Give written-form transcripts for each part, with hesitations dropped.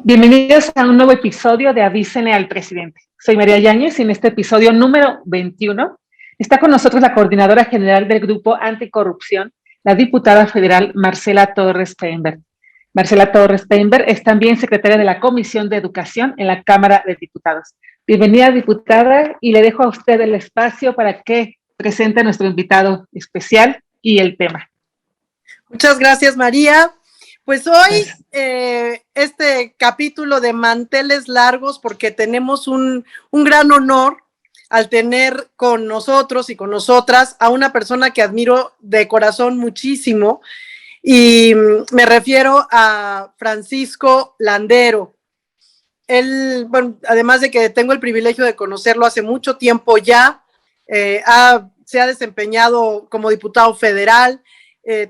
Bienvenidos a un nuevo episodio de Avísenle al Presidente. Soy María Yáñez y en este episodio número 21 está con nosotros la coordinadora general del Grupo Anticorrupción, la diputada federal Marcela Torres Peinberg. Marcela Torres Peinberg es también secretaria de la Comisión de Educación en la Cámara de Diputados. Bienvenida, diputada, y le dejo a usted el espacio para que presente a nuestro invitado especial y el tema. Muchas gracias, María. Pues hoy este capítulo de manteles largos, porque tenemos un gran honor al tener con nosotros y con nosotras a una persona que admiro de corazón muchísimo, y me refiero a Francisco Landero. Él, bueno, además de que tengo el privilegio de conocerlo hace mucho tiempo ya, se ha desempeñado como diputado federal,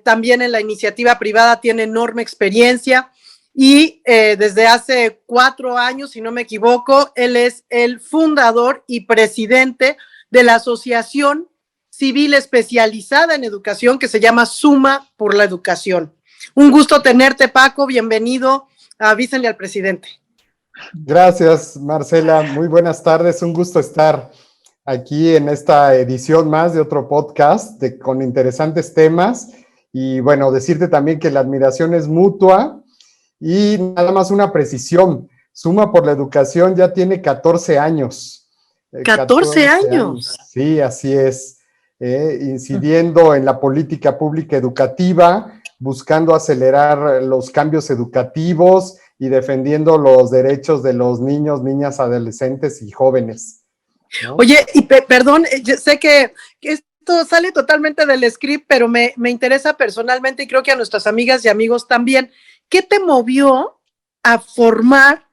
también en la iniciativa privada tiene enorme experiencia y desde hace 4 años, si no me equivoco, él es el fundador y presidente de la Asociación Civil Especializada en Educación que se llama Suma por la Educación. Un gusto tenerte, Paco, bienvenido a Avísenle al Presidente. Gracias, Marcela, muy buenas tardes, un gusto estar aquí en esta edición más de otro podcast con interesantes temas. Y bueno, decirte también que la admiración es mutua y nada más una precisión. Suma por la Educación ya tiene 14 años. 14 años. Sí, así es. Incidiendo en la política pública educativa, buscando acelerar los cambios educativos y defendiendo los derechos de los niños, niñas, adolescentes y jóvenes, ¿no? Oye, y perdón, sé que esto sale totalmente del script, pero me interesa personalmente y creo que a nuestras amigas y amigos también. ¿Qué te movió a formar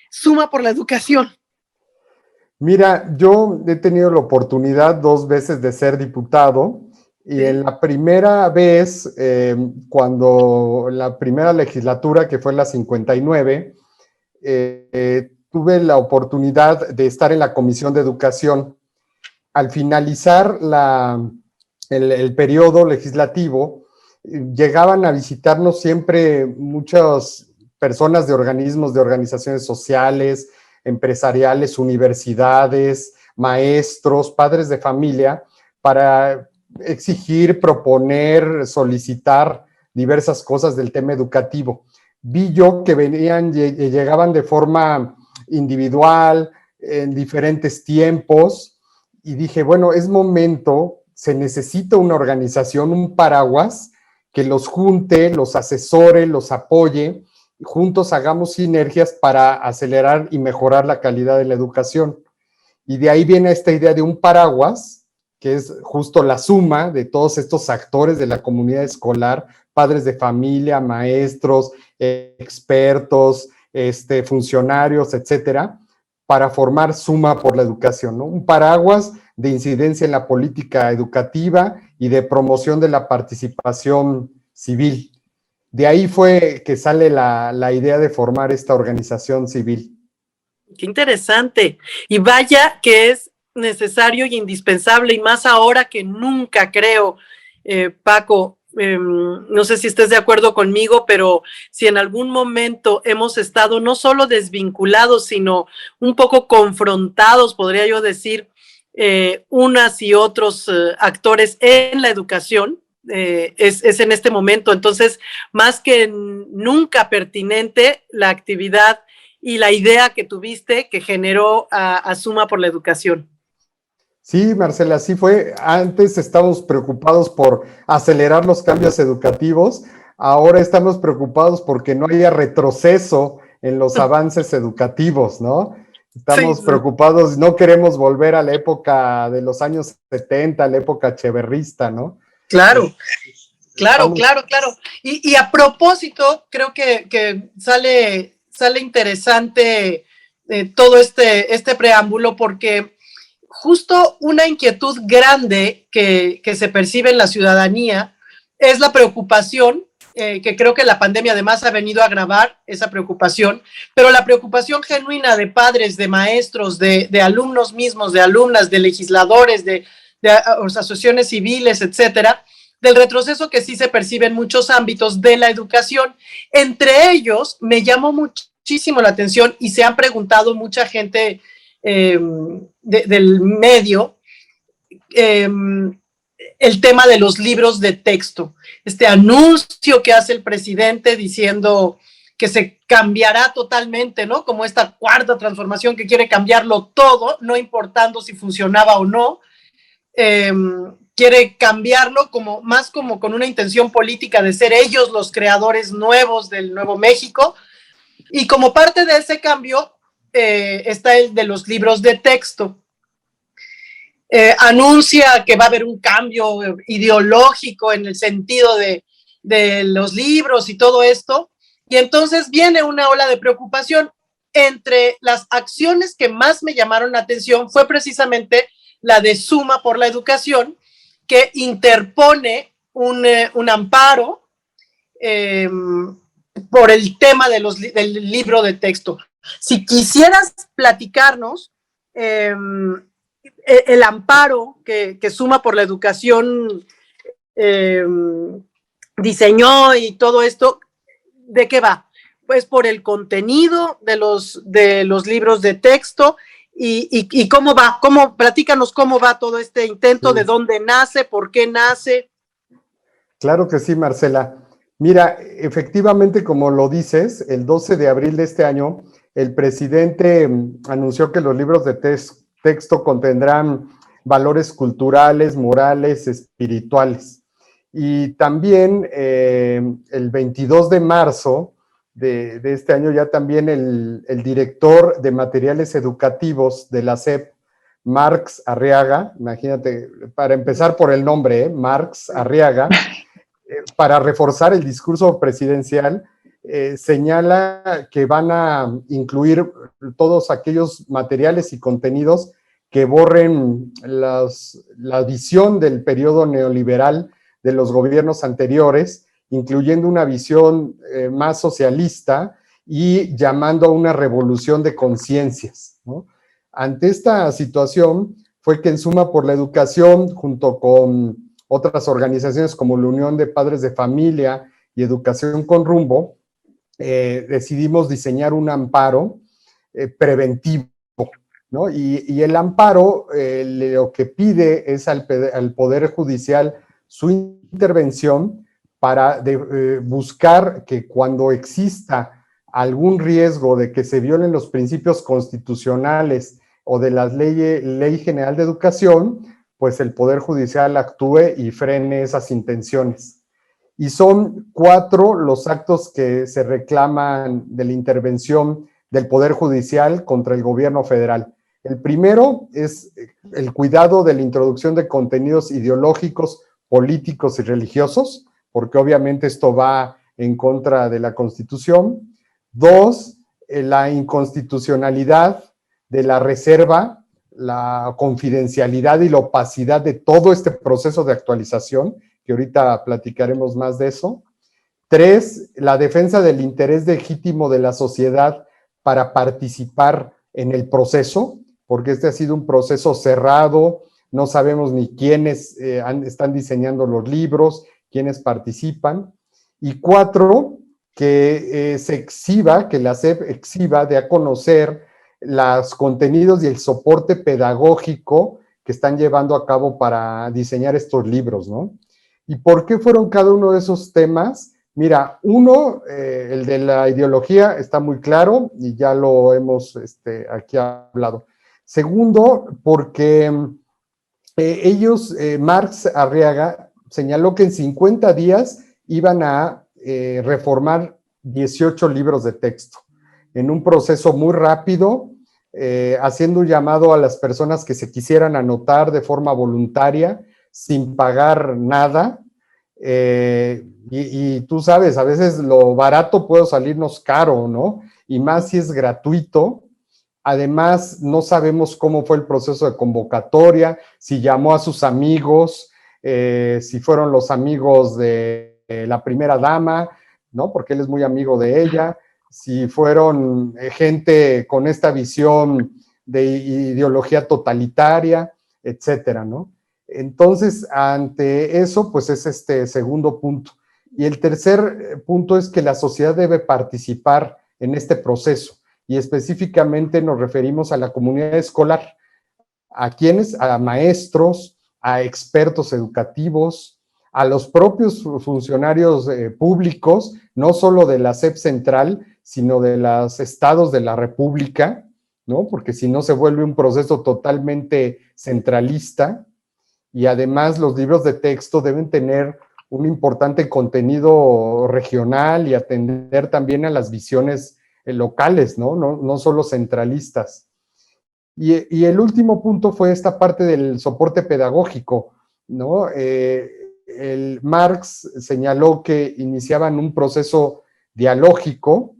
Suma por la Educación? Mira, yo he tenido la oportunidad 2 veces de ser diputado y en la primera vez, cuando la primera legislatura, que fue la 59, tuve la oportunidad de estar en la Comisión de Educación. Al finalizar el periodo legislativo, llegaban a visitarnos siempre muchas personas de organismos, de organizaciones sociales, empresariales, universidades, maestros, padres de familia, para exigir, proponer, solicitar diversas cosas del tema educativo. Vi yo que llegaban de forma individual, en diferentes tiempos, y dije, bueno, es momento, se necesita una organización, un paraguas, que los junte, los asesore, los apoye, y juntos hagamos sinergias para acelerar y mejorar la calidad de la educación. Y de ahí viene esta idea de un paraguas, que es justo la suma de todos estos actores de la comunidad escolar, padres de familia, maestros, expertos, funcionarios, etcétera, para formar Suma por la Educación, ¿no? Un paraguas de incidencia en la política educativa y de promoción de la participación civil. De ahí fue que sale la idea de formar esta organización civil. Qué interesante. Y vaya que es necesario y indispensable, y más ahora que nunca, creo, Paco. No sé si estés de acuerdo conmigo, pero si en algún momento hemos estado no solo desvinculados, sino un poco confrontados, podría yo decir, unas y otros actores en la educación, es en este momento. Entonces, más que nunca pertinente la actividad y la idea que tuviste que generó a Suma por la Educación. Sí, Marcela, así fue. Antes estábamos preocupados por acelerar los cambios educativos, ahora estamos preocupados porque no haya retroceso en los avances educativos, ¿no? Estamos preocupados, no queremos volver a la época de los años 70, la época cheverrista, ¿no? Claro. Claro. Y a propósito, creo que sale interesante todo este preámbulo, porque justo una inquietud grande que se percibe en la ciudadanía es la preocupación, que creo que la pandemia además ha venido a agravar esa preocupación, pero la preocupación genuina de padres, de maestros, de alumnos mismos, de alumnas, de legisladores, de asociaciones civiles, etcétera, del retroceso que sí se percibe en muchos ámbitos de la educación. Entre ellos, me llamó mucho muchísimo la atención y se han preguntado mucha gente del medio el tema de los libros de texto. Este anuncio que hace el presidente diciendo que se cambiará totalmente, ¿no? Como esta cuarta transformación que quiere cambiarlo todo, no importando si funcionaba o no. Quiere cambiarlo más como con una intención política de ser ellos los creadores nuevos del Nuevo México. Y como parte de ese cambio está el de los libros de texto. Anuncia que va a haber un cambio ideológico en el sentido de los libros y todo esto. Y entonces viene una ola de preocupación. Entre las acciones que más me llamaron la atención fue precisamente la de Suma por la Educación, que interpone un amparo por el tema del libro de texto. Si quisieras platicarnos el amparo que Suma por la Educación diseñó y todo esto, ¿de qué va? Pues por el contenido de los libros de texto y cómo va, platícanos cómo va todo este intento, sí. De dónde nace, por qué nace. Claro que sí, Marcela. Mira, efectivamente, como lo dices, el 12 de abril de este año, el presidente anunció que los libros de texto contendrán valores culturales, morales, espirituales. Y también el 22 de marzo de este año ya también el director de materiales educativos de la SEP, Marx Arriaga, imagínate, para empezar por el nombre, Marx Arriaga, para reforzar el discurso presidencial, señala que van a incluir todos aquellos materiales y contenidos que borren la visión del periodo neoliberal de los gobiernos anteriores, incluyendo una visión más socialista y llamando a una revolución de conciencias, ¿no? Ante esta situación fue que en Suma por la Educación, junto con otras organizaciones como la Unión de Padres de Familia y Educación con Rumbo, decidimos diseñar un amparo preventivo, ¿no? Y el amparo lo que pide es al Poder Judicial su intervención para buscar que cuando exista algún riesgo de que se violen los principios constitucionales o de la Ley General de Educación, pues el Poder Judicial actúe y frene esas intenciones. Y son 4 los actos que se reclaman de la intervención del Poder Judicial contra el gobierno federal. El primero es el cuidado de la introducción de contenidos ideológicos, políticos y religiosos, porque obviamente esto va en contra de la Constitución. 2, la inconstitucionalidad de la reserva, la confidencialidad y la opacidad de todo este proceso de actualización, que ahorita platicaremos más de eso. 3, la defensa del interés legítimo de la sociedad para participar en el proceso, porque este ha sido un proceso cerrado, no sabemos ni quiénes están diseñando los libros, quiénes participan. Y 4, que se exhiba, que la SEP exhiba de a conocer los contenidos y el soporte pedagógico que están llevando a cabo para diseñar estos libros, ¿no? ¿Y por qué fueron cada uno de esos temas? Mira, uno, el de la ideología está muy claro y ya lo hemos aquí hablado. Segundo, porque Marx Arriaga señaló que en 50 días iban a reformar 18 libros de texto en un proceso muy rápido, haciendo un llamado a las personas que se quisieran anotar de forma voluntaria, sin pagar nada. Y tú sabes, a veces lo barato puede salirnos caro, ¿no? Y más si es gratuito. Además, no sabemos cómo fue el proceso de convocatoria, si llamó a sus amigos, si fueron los amigos de la primera dama, ¿no? Porque él es muy amigo de ella, si fueron gente con esta visión de ideología totalitaria, etcétera, ¿no? Entonces, ante eso, pues es este segundo punto. Y el tercer punto es que la sociedad debe participar en este proceso. Y específicamente nos referimos a la comunidad escolar. ¿A quiénes? A maestros, a expertos educativos, a los propios funcionarios públicos, no solo de la SEP central, sino de los estados de la República, ¿no? Porque si no se vuelve un proceso totalmente centralista. Y además los libros de texto deben tener un importante contenido regional y atender también a las visiones locales, ¿no? No solo centralistas. Y el último punto fue esta parte del soporte pedagógico, ¿no? El Marx señaló que iniciaban un proceso dialógico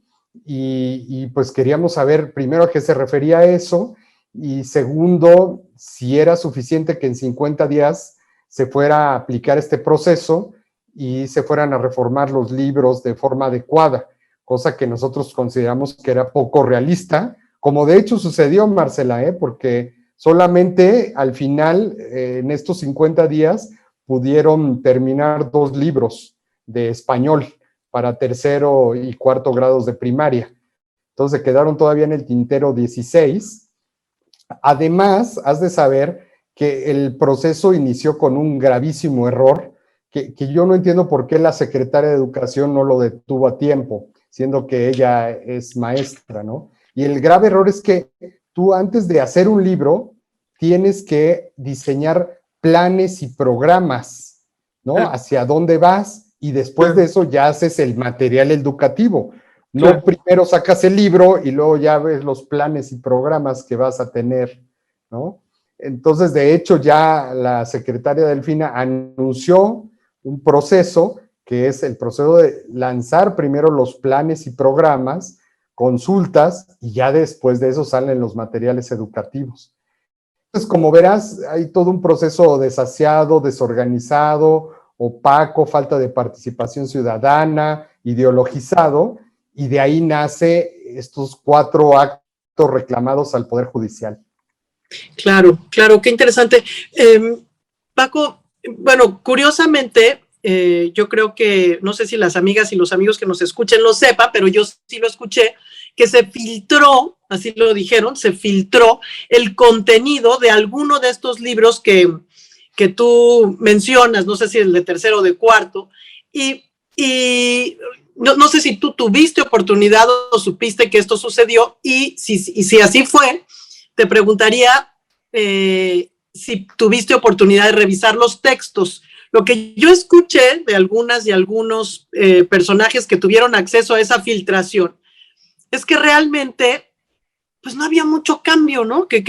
y pues queríamos saber primero a qué se refería a eso y segundo, si era suficiente que en 50 días se fuera a aplicar este proceso y se fueran a reformar los libros de forma adecuada, cosa que nosotros consideramos que era poco realista, como de hecho sucedió, Marcela, porque solamente al final, en estos 50 días, pudieron terminar 2 libros de español para tercero y cuarto grados de primaria. Entonces quedaron todavía en el tintero 16. Además, has de saber que el proceso inició con un gravísimo error, que yo no entiendo por qué la secretaria de Educación no lo detuvo a tiempo, siendo que ella es maestra, ¿no? Y el grave error es que tú antes de hacer un libro tienes que diseñar planes y programas, ¿no? Hacia dónde vas y después de eso ya haces el material educativo. No primero sacas el libro y luego ya ves los planes y programas que vas a tener, ¿no? Entonces, de hecho, ya la secretaria Delfina anunció un proceso que es el proceso de lanzar primero los planes y programas, consultas, y ya después de eso salen los materiales educativos. Entonces, como verás, hay todo un proceso desasiado, desorganizado, opaco, falta de participación ciudadana, ideologizado, y de ahí nace estos 4 actos reclamados al Poder Judicial. Claro, claro, qué interesante. Paco, bueno, curiosamente, yo creo que, no sé si las amigas y los amigos que nos escuchen lo sepan, pero yo sí lo escuché, que se filtró, así lo dijeron, se filtró el contenido de alguno de estos libros que tú mencionas, no sé si el de tercero o de cuarto, y no sé si tú tuviste oportunidad o supiste que esto sucedió, y si así fue, te preguntaría si tuviste oportunidad de revisar los textos. Lo que yo escuché de algunas y algunos personajes que tuvieron acceso a esa filtración es que realmente pues no había mucho cambio, ¿no? Que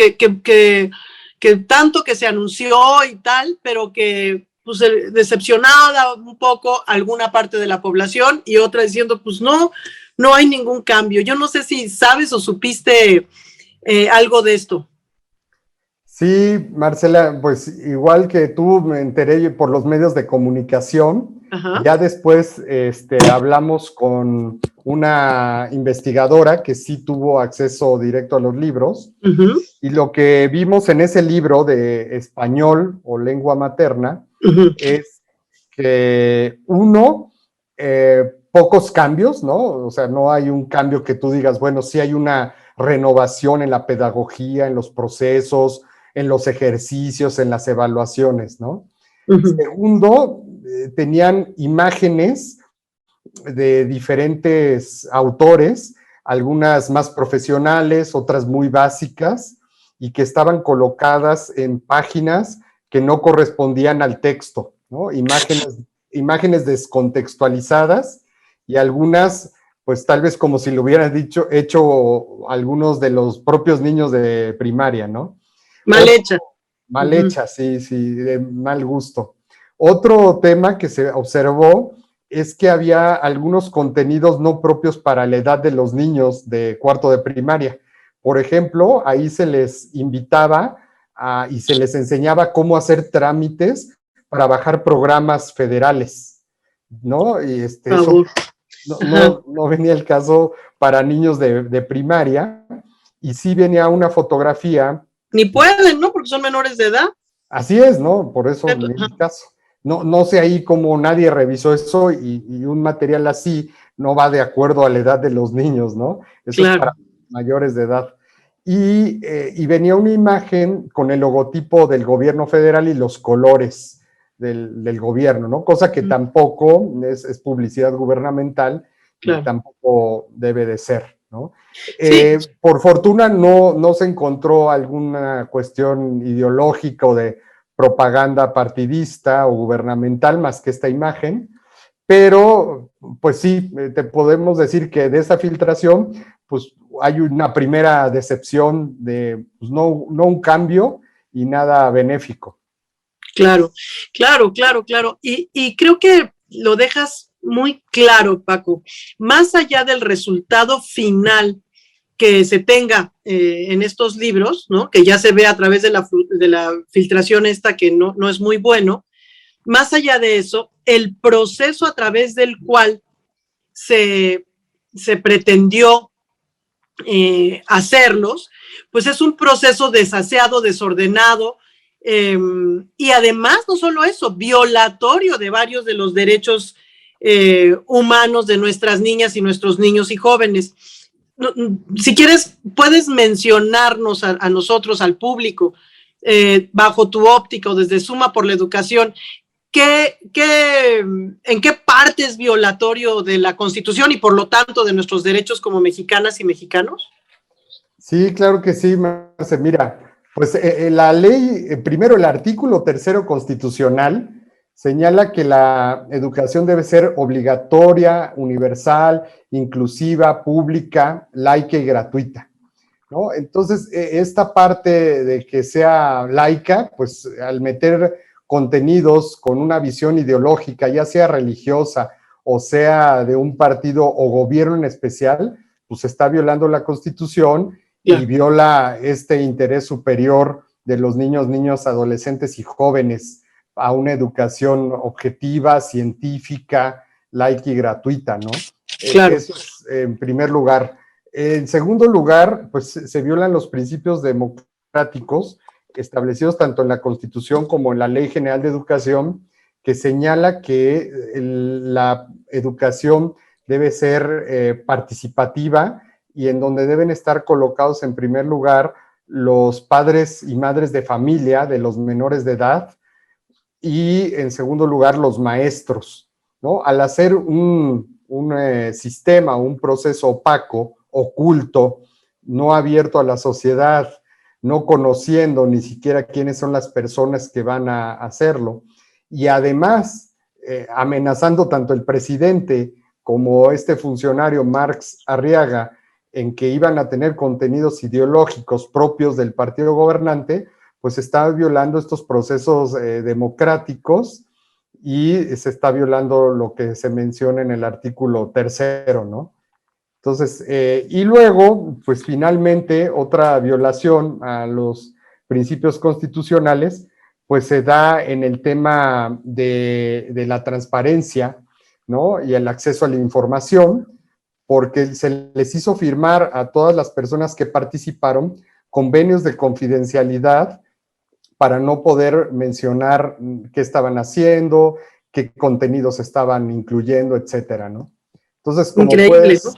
tanto que se anunció y tal, pero que pues decepcionada un poco alguna parte de la población y otra diciendo pues no hay ningún cambio. Yo no sé si sabes o supiste algo de esto. Sí, Marcela, pues igual que tú me enteré por los medios de comunicación. Ajá. Ya después hablamos con una investigadora que sí tuvo acceso directo a los libros, y lo que vimos en ese libro de español o lengua materna es que pocos cambios, ¿no? O sea, no hay un cambio que tú digas, bueno, sí hay una renovación en la pedagogía, en los procesos, en los ejercicios, en las evaluaciones, ¿no? Segundo, tenían imágenes de diferentes autores, algunas más profesionales, otras muy básicas, y que estaban colocadas en páginas que no correspondían al texto, ¿no? Imágenes descontextualizadas y algunas, pues tal vez como si lo hubieran hecho algunos de los propios niños de primaria, ¿no? Mal hecha. Mal hecha, sí, de mal gusto. Otro tema que se observó es que había algunos contenidos no propios para la edad de los niños de cuarto de primaria. Por ejemplo, ahí se les invitaba y se les enseñaba cómo hacer trámites para bajar programas federales, ¿no? Y eso no venía el caso para niños de primaria, y sí venía una fotografía. Ni pueden, ¿no? Porque son menores de edad. Así es, ¿no? Por eso en mi caso. No sé ahí cómo nadie revisó eso y un material así no va de acuerdo a la edad de los niños, ¿no? Eso Claro. es para mayores de edad. Y venía una imagen con el logotipo del gobierno federal y los colores del gobierno, ¿no? Cosa que tampoco es publicidad gubernamental, Claro. y tampoco debe de ser, ¿no? Sí. Por fortuna no se encontró alguna cuestión ideológica o de propaganda partidista o gubernamental más que esta imagen, pero pues sí, te podemos decir que de esa filtración, pues hay una primera decepción de pues, no un cambio y nada benéfico. Claro, claro, claro, claro. Y creo que lo dejas muy claro, Paco. Más allá del resultado final que se tenga en estos libros, ¿no? Que ya se ve a través de la filtración esta que no es muy bueno, más allá de eso, el proceso a través del cual se pretendió hacerlos, pues es un proceso desaseado, desordenado, y además no solo eso, violatorio de varios de los derechos humanos de nuestras niñas y nuestros niños y jóvenes. Si quieres, puedes mencionarnos a nosotros, al público, bajo tu óptica o desde Suma por la Educación, ¿en qué parte es violatorio de la Constitución y por lo tanto de nuestros derechos como mexicanas y mexicanos? Sí, claro que sí, Marce. Mira, pues la ley, primero el artículo 3º constitucional señala que la educación debe ser obligatoria, universal, inclusiva, pública, laica y gratuita, ¿no? Entonces, esta parte de que sea laica, pues al meter contenidos con una visión ideológica, ya sea religiosa o sea de un partido o gobierno en especial, pues está violando la Constitución y viola este interés superior de los niños, adolescentes y jóvenes a una educación objetiva, científica, laica y gratuita, ¿no? Claro. Eso es en primer lugar. En segundo lugar, pues se violan los principios democráticos establecidos tanto en la Constitución como en la Ley General de Educación, que señala que la educación debe ser participativa y en donde deben estar colocados en primer lugar los padres y madres de familia de los menores de edad y en segundo lugar los maestros, ¿no? Al hacer un sistema, un proceso opaco, oculto, no abierto a la sociedad, no conociendo ni siquiera quiénes son las personas que van a hacerlo, y además amenazando tanto el presidente como este funcionario Marx Arriaga en que iban a tener contenidos ideológicos propios del partido gobernante, pues está violando estos procesos democráticos y se está violando lo que se menciona en el artículo 3º, ¿no? Entonces, y luego, pues finalmente, otra violación a los principios constitucionales, pues se da en el tema de la transparencia, ¿no? Y el acceso a la información, porque se les hizo firmar a todas las personas que participaron convenios de confidencialidad para no poder mencionar qué estaban haciendo, qué contenidos estaban incluyendo, etcétera, ¿no? Entonces, como increíble, puedes ¿no?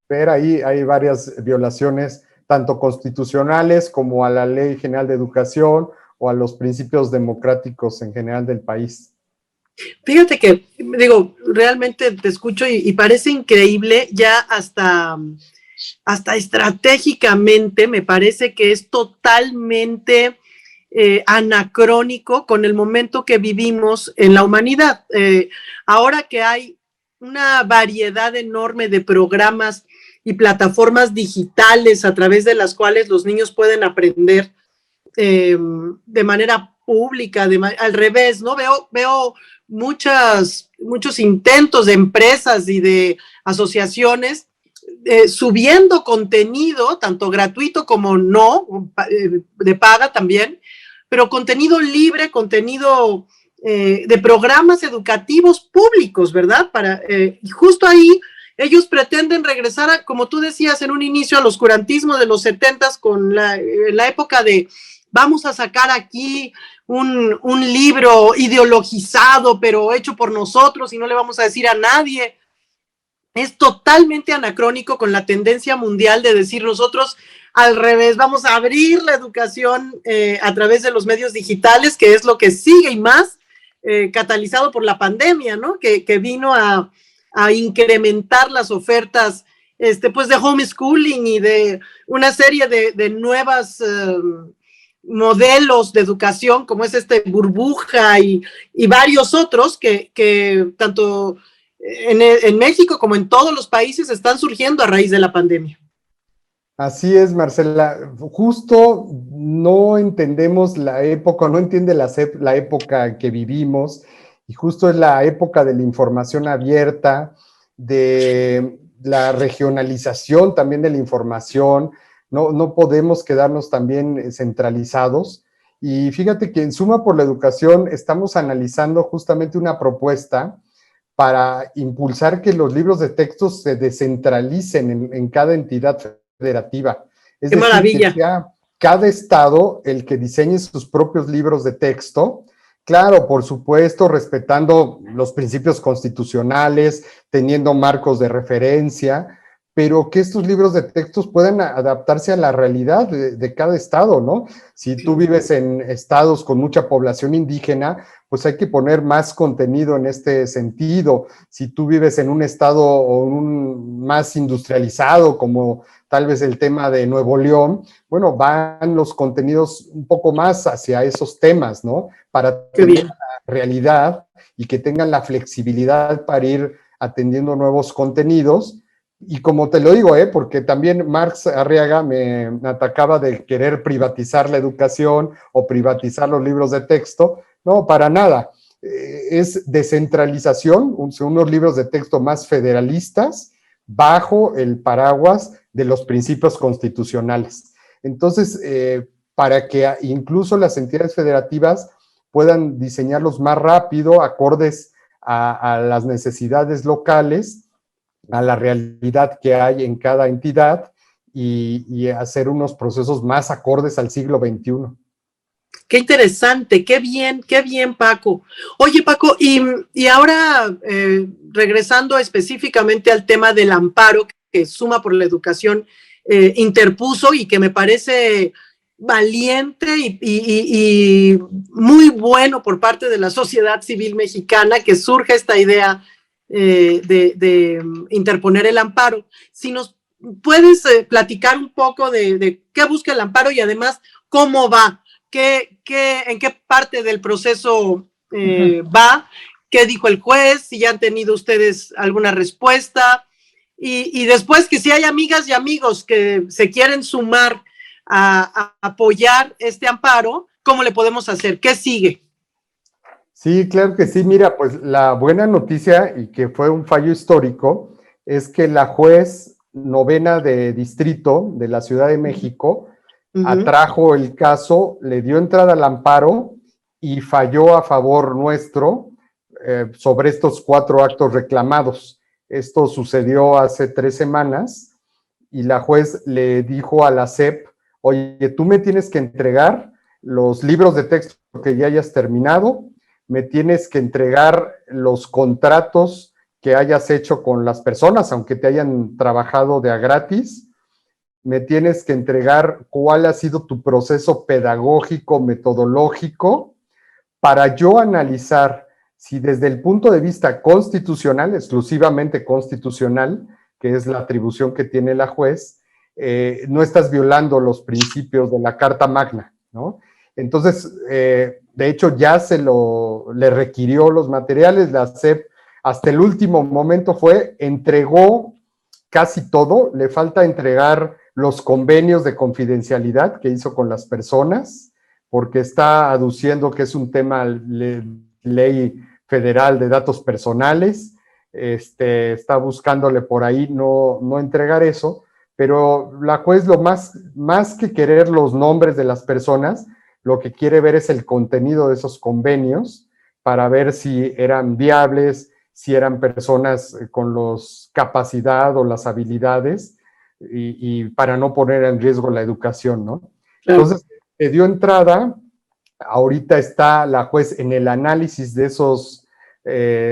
ver, ahí hay varias violaciones, tanto constitucionales como a la Ley General de Educación o a los principios democráticos en general del país. Fíjate que, digo, realmente te escucho y parece increíble, ya hasta estratégicamente me parece que es totalmente anacrónico con el momento que vivimos en la humanidad. Ahora que hay una variedad enorme de programas y plataformas digitales a través de las cuales los niños pueden aprender de manera pública, al revés, ¿no? Veo muchos intentos de empresas y de asociaciones subiendo contenido, tanto gratuito como no, de paga también, pero contenido libre, contenido de programas educativos públicos, ¿verdad? Justo ahí ellos pretenden regresar, como tú decías en un inicio, al oscurantismo de los 70s con la época de vamos a sacar aquí un libro ideologizado, pero hecho por nosotros y no le vamos a decir a nadie. es totalmente anacrónico con la tendencia mundial de decir nosotros al revés, vamos a abrir la educación a través de los medios digitales, que es lo que sigue y más catalizado por la pandemia, ¿no? Que vino a incrementar las ofertas pues de homeschooling y de una serie de nuevas modelos de educación, como es burbuja y varios otros que tanto en México como en todos los países están surgiendo a raíz de la pandemia. Así es, Marcela. Justo no entendemos la época, no entiende la época que vivimos, y justo es la época de la información abierta, de la regionalización también de la información. No podemos quedarnos también centralizados. Y fíjate que en Suma por la Educación estamos analizando justamente una propuesta para impulsar que los libros de texto se descentralicen en cada entidad federativa. Es ¡Qué decir, maravilla! que sea cada estado el que diseñe sus propios libros de texto. Claro, por supuesto, respetando los principios constitucionales, teniendo marcos de referencia, pero que estos libros de textos puedan adaptarse a la realidad de cada estado, ¿no? Si tú vives en estados con mucha población indígena, pues hay que poner más contenido en este sentido. Si tú vives en un estado o más industrializado, como tal vez el tema de Nuevo León, bueno, van los contenidos un poco más hacia esos temas, ¿no? Para tener la realidad y que tengan la flexibilidad para ir atendiendo nuevos contenidos. Y como te lo digo, porque también Marx Arriaga me atacaba de querer privatizar la educación o privatizar los libros de texto. No, para nada. Es descentralización, unos libros de texto más federalistas bajo el paraguas de los principios constitucionales. Entonces, para que incluso las entidades federativas puedan diseñarlos más rápido, acordes a las necesidades locales, a la realidad que hay en cada entidad y hacer unos procesos más acordes al siglo XXI. Qué interesante, qué bien, Paco. Oye, Paco, y ahora regresando específicamente al tema del amparo que Suma por la Educación interpuso y que me parece valiente y muy bueno por parte de la sociedad civil mexicana que surge esta idea de interponer el amparo. Si nos puedes platicar un poco de qué busca el amparo y además cómo va. ¿En qué parte del proceso va? ¿Qué dijo el juez? Si ya han tenido ustedes alguna respuesta. Y después que si hay amigas y amigos que se quieren sumar a apoyar este amparo, ¿cómo le podemos hacer? ¿Qué sigue? Sí, claro que sí. Mira, pues la buena noticia, y que fue un fallo histórico, es que la juez novena de distrito de la Ciudad de México atrajo el caso, le dio entrada al amparo y falló a favor nuestro sobre estos 4 actos reclamados. Esto sucedió hace 3 semanas y la juez le dijo a la SEP, oye, tú me tienes que entregar los libros de texto que ya hayas terminado, me tienes que entregar los contratos que hayas hecho con las personas, aunque te hayan trabajado de a gratis, me tienes que entregar cuál ha sido tu proceso pedagógico, metodológico, para yo analizar si desde el punto de vista constitucional, exclusivamente constitucional, que es la atribución que tiene la juez, no estás violando los principios de la Carta Magna, ¿no? Entonces, de hecho, ya le requirió los materiales, la SEP hasta el último momento entregó casi todo, le falta entregar los convenios de confidencialidad que hizo con las personas, porque está aduciendo que es un tema ley federal de datos personales, está buscándole por ahí no entregar eso, pero la juez más que querer los nombres de las personas, lo que quiere ver es el contenido de esos convenios para ver si eran viables, si eran personas con los capacidad o las habilidades y para no poner en riesgo la educación, ¿no? Claro. Entonces, le dio entrada, ahorita está la juez en el análisis de esos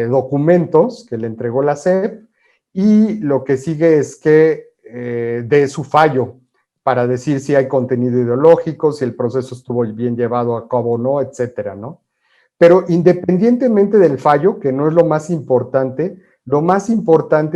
documentos que le entregó la SEP y lo que sigue es que dé su fallo para decir si hay contenido ideológico, si el proceso estuvo bien llevado a cabo o no, etcétera, ¿no? Pero independientemente del fallo, que no es lo más importante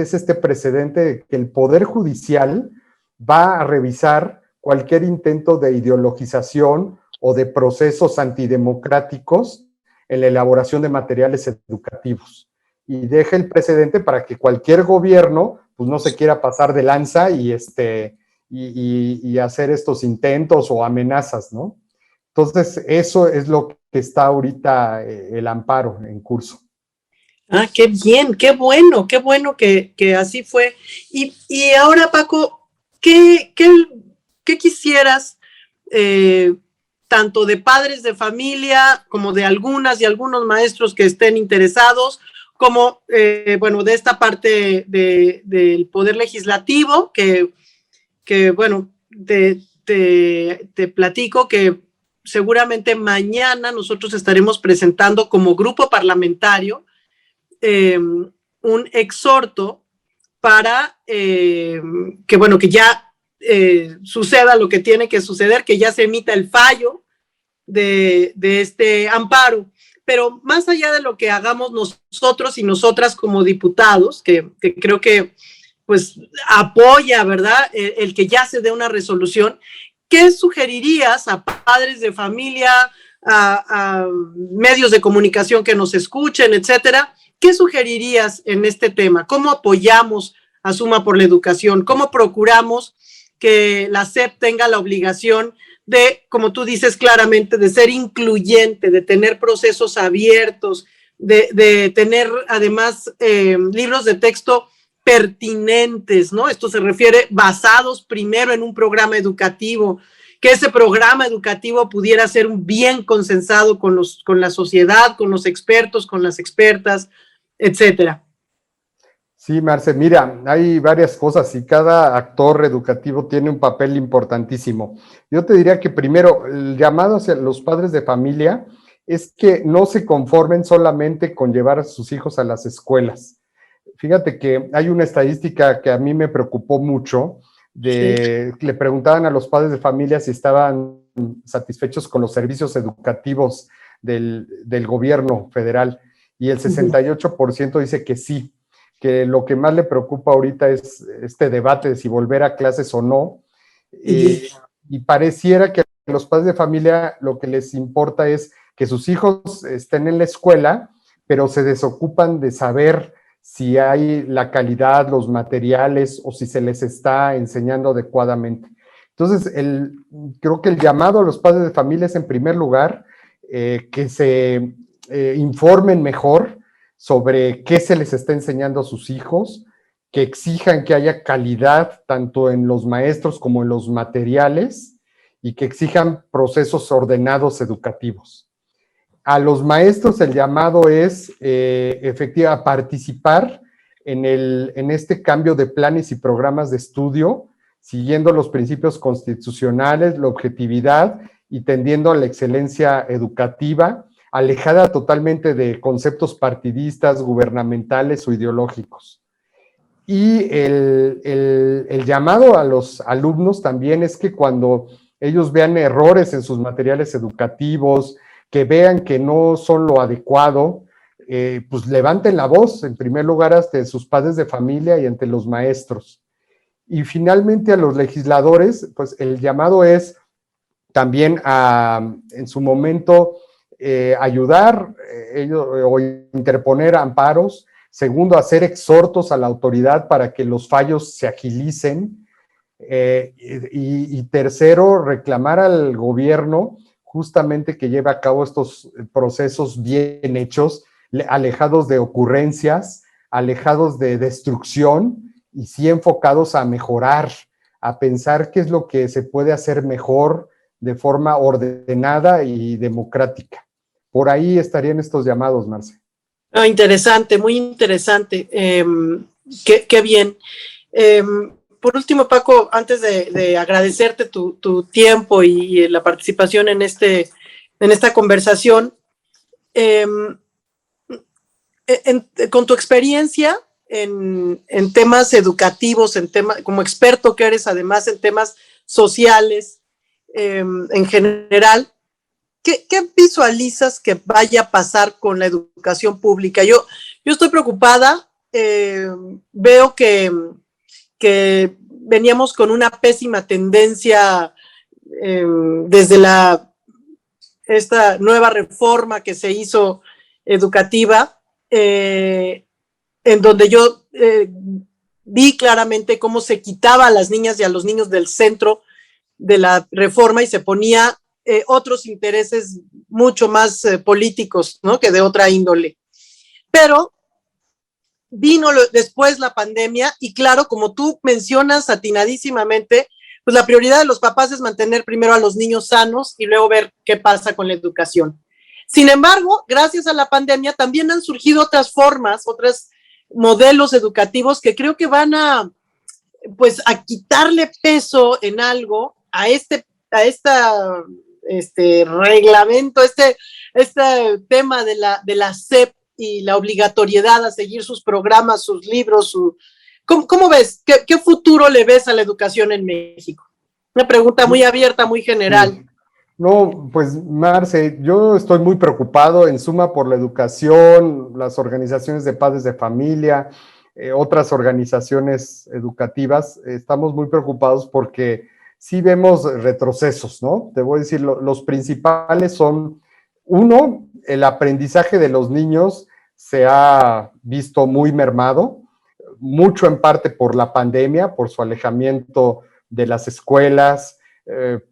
es este precedente de que el Poder Judicial va a revisar cualquier intento de ideologización o de procesos antidemocráticos en la elaboración de materiales educativos. Y deja el precedente para que cualquier gobierno pues, no se quiera pasar de lanza y hacer estos intentos o amenazas, ¿no? Entonces, eso es lo que está ahorita el amparo en curso. Ah, qué bien, qué bueno que así fue. Y ahora, Paco, ¿qué quisieras, tanto de padres de familia como de algunas y algunos maestros que estén interesados, como, bueno, de esta parte del Poder Legislativo, que bueno, te platico que seguramente mañana nosotros estaremos presentando como grupo parlamentario un exhorto para que, bueno, que ya suceda lo que tiene que suceder, que ya se emita el fallo de este amparo. Pero más allá de lo que hagamos nosotros y nosotras como diputados, que creo que pues apoya, ¿verdad?, el que ya se dé una resolución, ¿qué sugerirías a padres de familia, a medios de comunicación que nos escuchen, etcétera? ¿Qué sugerirías en este tema? ¿Cómo apoyamos a Suma por la Educación? ¿Cómo procuramos que la SEP tenga la obligación de, como tú dices claramente, de ser incluyente, de tener procesos abiertos, de tener además libros de texto pertinentes, ¿no? Esto se refiere basados primero en un programa educativo, que ese programa educativo pudiera ser un bien consensado con la sociedad, con los expertos, con las expertas, etcétera. Sí, Marce, mira, hay varias cosas y cada actor educativo tiene un papel importantísimo. Yo te diría que primero, el llamado hacia los padres de familia es que no se conformen solamente con llevar a sus hijos a las escuelas. Fíjate que hay una estadística que a mí me preocupó mucho, le preguntaban a los padres de familia si estaban satisfechos con los servicios educativos del gobierno federal y el 68% dice que sí, que lo que más le preocupa ahorita es este debate de si volver a clases o no, y pareciera que a los padres de familia lo que les importa es que sus hijos estén en la escuela, pero se desocupan de saber si hay la calidad, los materiales o si se les está enseñando adecuadamente. Entonces, creo que el llamado a los padres de familia es en primer lugar que se informen mejor sobre qué se les está enseñando a sus hijos, que exijan que haya calidad tanto en los maestros como en los materiales y que exijan procesos ordenados educativos. A los maestros el llamado es efectivamente participar en este cambio de planes y programas de estudio, siguiendo los principios constitucionales, la objetividad y tendiendo a la excelencia educativa, alejada totalmente de conceptos partidistas, gubernamentales o ideológicos. Y el llamado a los alumnos también es que cuando ellos vean errores en sus materiales educativos, que vean que no son lo adecuado, pues levanten la voz, en primer lugar, ante sus padres de familia y ante los maestros. Y finalmente a los legisladores, pues el llamado es también en su momento, ayudar o interponer amparos. Segundo, hacer exhortos a la autoridad para que los fallos se agilicen. Y tercero, reclamar al gobierno justamente que lleve a cabo estos procesos bien hechos, alejados de ocurrencias, alejados de destrucción y sí enfocados a mejorar, a pensar qué es lo que se puede hacer mejor de forma ordenada y democrática. Por ahí estarían estos llamados, Marce. Ah, interesante, muy interesante. Qué bien. Por último, Paco, antes de agradecerte tu tiempo y la participación en esta conversación, con tu experiencia, en temas educativos, como experto que eres además en temas sociales en general, ¿qué visualizas que vaya a pasar con la educación pública? Yo estoy preocupada, veo que veníamos con una pésima tendencia desde esta nueva reforma que se hizo educativa, en donde yo vi claramente cómo se quitaba a las niñas y a los niños del centro de la reforma y se ponía otros intereses mucho más políticos, ¿no? Que de otra índole. Pero vino después la pandemia y claro, como tú mencionas atinadísimamente, pues la prioridad de los papás es mantener primero a los niños sanos y luego ver qué pasa con la educación. Sin embargo, gracias a la pandemia también han surgido otras formas, otros modelos educativos que creo que van a quitarle peso en algo a este reglamento, este tema de la SEP y la obligatoriedad a seguir sus programas, sus libros, ¿Cómo ves? ¿Qué futuro le ves a la educación en México? Una pregunta muy abierta, muy general. Sí. No, pues Marce, yo estoy muy preocupado en suma por la educación, las organizaciones de padres de familia, otras organizaciones educativas. Estamos muy preocupados porque sí vemos retrocesos, ¿no? Te voy a decir, los principales son, uno, el aprendizaje de los niños se ha visto muy mermado, mucho en parte por la pandemia, por su alejamiento de las escuelas,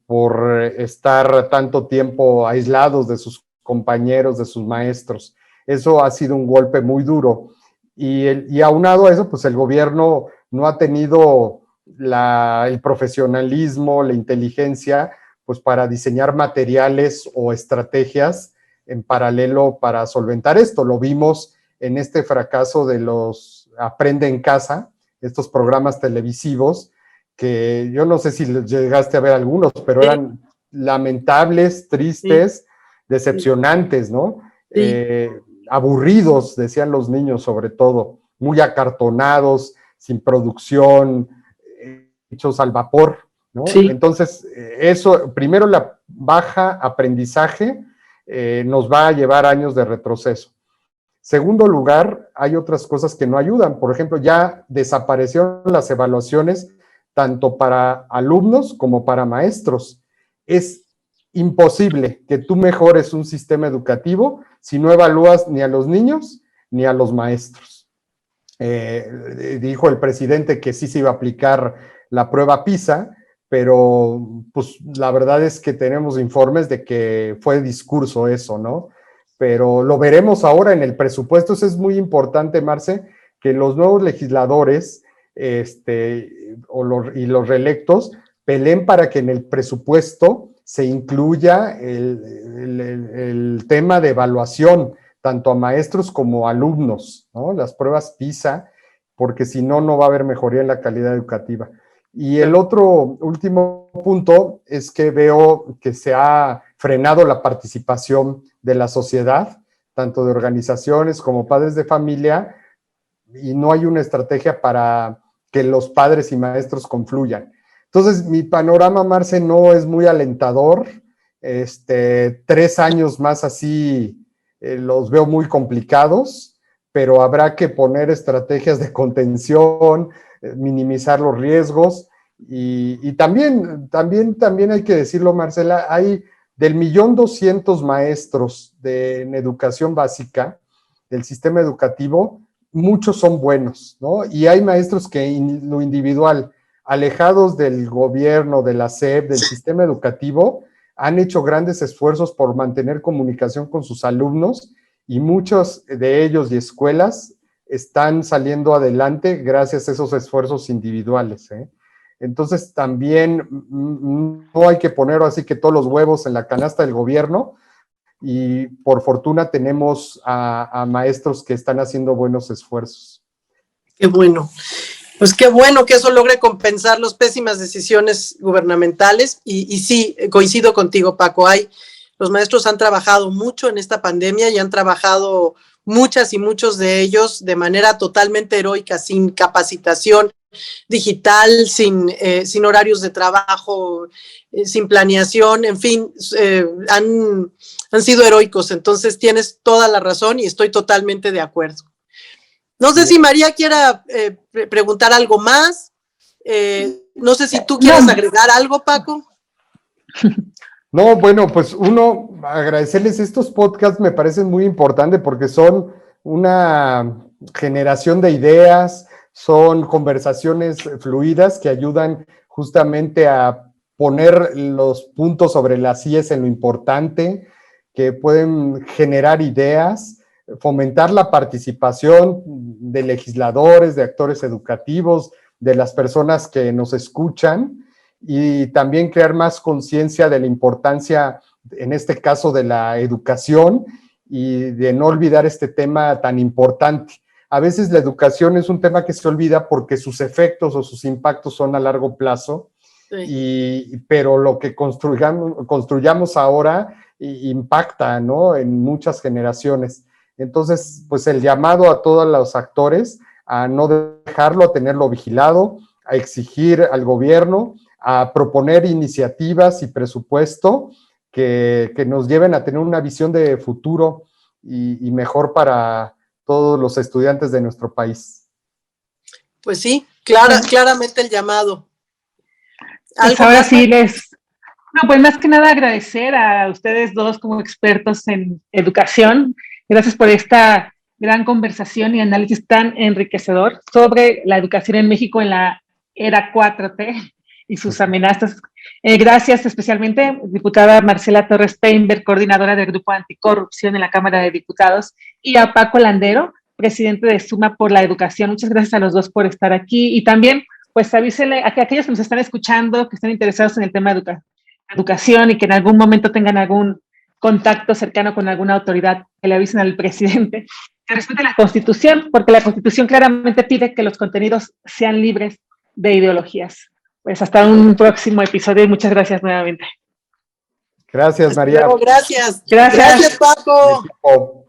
por estar tanto tiempo aislados de sus compañeros, de sus maestros. Eso ha sido un golpe muy duro. Y aunado a eso, pues el gobierno no ha tenido el profesionalismo, la inteligencia, pues para diseñar materiales o estrategias en paralelo para solventar esto. Lo vimos en este fracaso de los Aprende en Casa, estos programas televisivos, que yo no sé si llegaste a ver algunos, pero eran lamentables, tristes, decepcionantes, ¿no? Aburridos, decían los niños sobre todo, muy acartonados, sin producción, hechos al vapor, ¿no? Sí. Entonces, eso, primero la baja aprendizaje nos va a llevar años de retroceso. Segundo lugar, hay otras cosas que no ayudan. Por ejemplo, ya desaparecieron las evaluaciones tanto para alumnos como para maestros. Es imposible que tú mejores un sistema educativo si no evalúas ni a los niños ni a los maestros. Dijo el presidente que sí se iba a aplicar la prueba PISA, pero pues la verdad es que tenemos informes de que fue discurso eso, ¿no? Pero lo veremos ahora en el presupuesto. Eso es muy importante, Marce, que los nuevos legisladores y los reelectos peleen para que en el presupuesto se incluya el tema de evaluación, tanto a maestros como a alumnos, ¿no? Las pruebas PISA, porque si no, no va a haber mejoría en la calidad educativa. Y el último punto es que veo que se ha frenado la participación de la sociedad, tanto de organizaciones como padres de familia, y no hay una estrategia para que los padres y maestros confluyan. Entonces, mi panorama, Marce, no es muy alentador. 3 años más así los veo muy complicados, pero habrá que poner estrategias de contención, minimizar los riesgos, y también hay que decirlo, Marcela, hay del 1.200.000 maestros en educación básica del sistema educativo, muchos son buenos, ¿no? Y hay maestros que en lo individual, alejados del gobierno, de la SEP, del sistema educativo, han hecho grandes esfuerzos por mantener comunicación con sus alumnos, y muchos de ellos y escuelas están saliendo adelante gracias a esos esfuerzos individuales, ¿eh? Entonces también no hay que poner así que todos los huevos en la canasta del gobierno, y por fortuna tenemos a maestros que están haciendo buenos esfuerzos. Qué bueno. Pues qué bueno que eso logre compensar las pésimas decisiones gubernamentales, y sí, coincido contigo, Paco, hay Los maestros han trabajado mucho en esta pandemia y han trabajado muchas y muchos de ellos de manera totalmente heroica, sin capacitación digital, sin horarios de trabajo, sin planeación, en fin, han sido heroicos. Entonces tienes toda la razón y estoy totalmente de acuerdo. No sé si María quiera preguntar algo más. No sé si tú quieres agregar algo, Paco. No, bueno, pues agradecerles estos podcasts me parecen muy importantes porque son una generación de ideas, son conversaciones fluidas que ayudan justamente a poner los puntos sobre las IES en lo importante, que pueden generar ideas, fomentar la participación de legisladores, de actores educativos, de las personas que nos escuchan, y también crear más conciencia de la importancia, en este caso, de la educación y de no olvidar este tema tan importante. A veces la educación es un tema que se olvida porque sus efectos o sus impactos son a largo plazo, sí. Pero lo que construyamos ahora impacta, ¿no?, en muchas generaciones. Entonces, pues el llamado a todos los actores a no dejarlo, a tenerlo vigilado, a exigir al gobierno, a proponer iniciativas y presupuesto que nos lleven a tener una visión de futuro y mejor para todos los estudiantes de nuestro país. Pues sí, claramente el llamado. Pues ahora sí pues más que nada agradecer a ustedes dos como expertos en educación. Gracias por esta gran conversación y análisis tan enriquecedor sobre la educación en México en la era 4T y sus amenazas. Gracias especialmente, diputada Marcela Torres Peinberg, coordinadora del Grupo Anticorrupción en la Cámara de Diputados, y a Paco Landero, presidente de Suma por la Educación. Muchas gracias a los dos por estar aquí. Y también, pues avísenle a que aquellos que nos están escuchando, que estén interesados en el tema de educación y que en algún momento tengan algún contacto cercano con alguna autoridad, que le avisen al presidente que respete la Constitución, porque la Constitución claramente pide que los contenidos sean libres de ideologías. Pues hasta un próximo episodio y muchas gracias nuevamente. Gracias, María. Gracias. Gracias, Paco.